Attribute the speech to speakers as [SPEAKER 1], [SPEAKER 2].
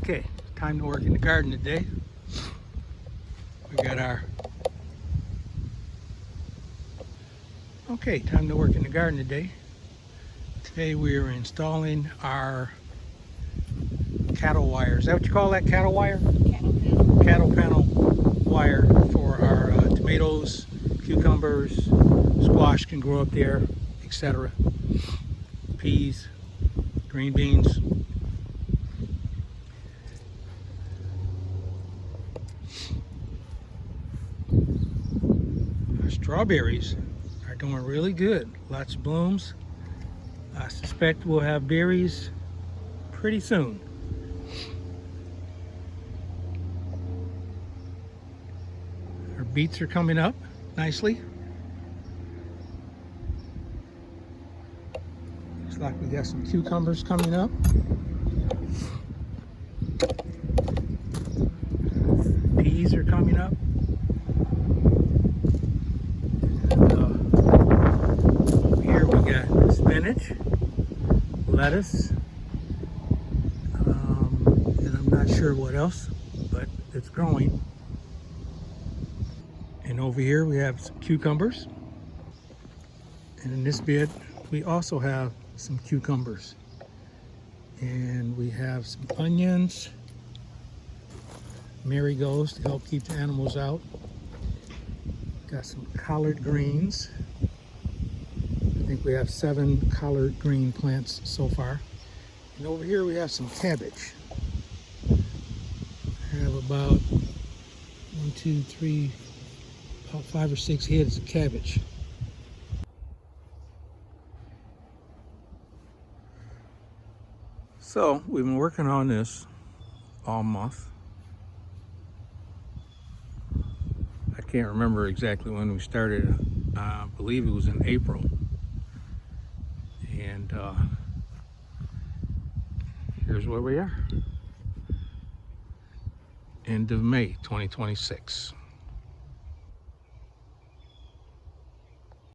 [SPEAKER 1] Okay, time to work in the garden today. We got our... Okay, time to work in the garden today. Today we are installing our cattle wire. Is that what you call that, cattle wire? Cattle panel wire for our tomatoes, cucumbers, squash can grow up there, etc. Peas, green beans. Our strawberries are doing really good. Lots of blooms. I suspect we'll have berries pretty soon. Our beets are coming up nicely. Looks like we got some cucumbers coming up. Peas are coming up. Over here we got spinach, lettuce, and I'm not sure what else, but it's growing. And over here we have some cucumbers. And in this bed we also have some cucumbers. And we have some onions, marigolds to help keep the animals out. Got some collard greens. I think we have 7 collard green plants so far. And over here we have some cabbage. I have about 5 or 6 heads of cabbage. So we've been working on this all month. I can't remember exactly when we started. I believe it was in April. And here's where we are. End of May 2026.